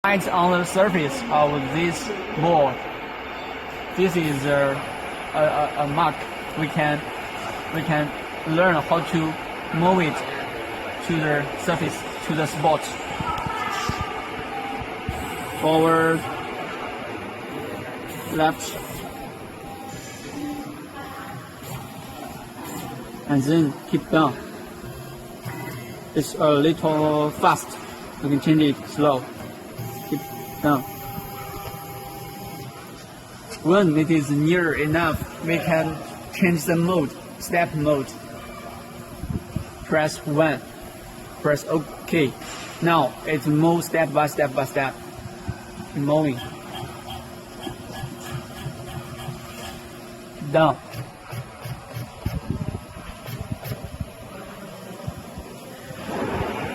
Right on the surface of this board, this is a mark. We can learn how to move it to the surface, to the spot. Forward, left, and then keep down. It's a little fast. You can change it slow. Keep down. When it is near enough, we can change the mode, step mode. Press 1. Press OK. Now it moves step by step by step. Moving. Down.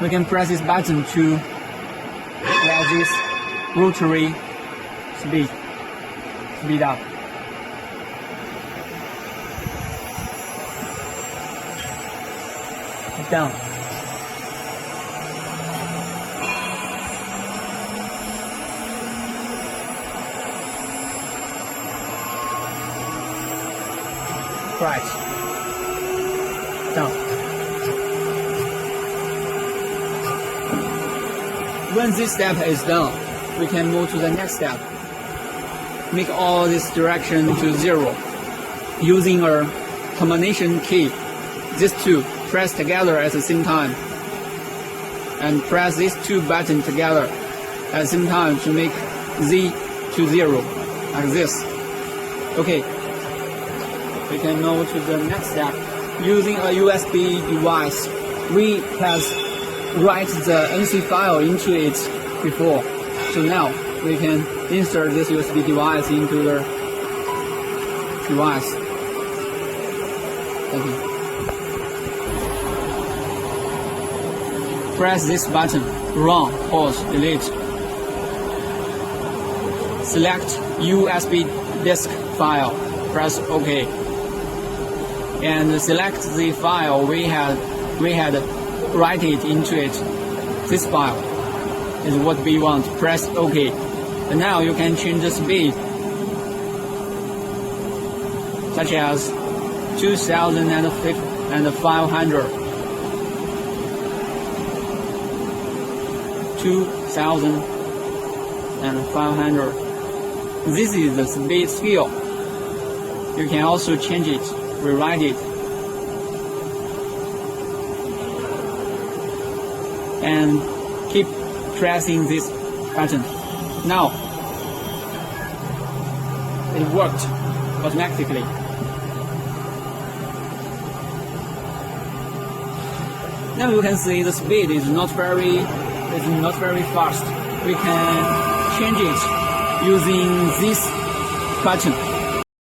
We can press this button to let this rotary speed up. Down. Right. Down. When this step is done, we can move to the next step. Make all this direction to 0 using a combination key. These two press together at the same time, and press these two buttons together at the same time to make Z to 0, like this. Okay, we can move to the next step. Using a USB device, we can write the NC file into it before. So now we can insert this USB device into the device. Okay. Press this button, run, pause, delete. Select USB disk file, press OK. And select the file we had write it into it. This file is what we want. Press OK. And now you can change the speed, such as 2,500, 2,500. This is the speed scale. You can also change it, rewrite it. And keep pressing this button. Now it worked automatically. Now you can see the speed is not very fast. We can change it using this button.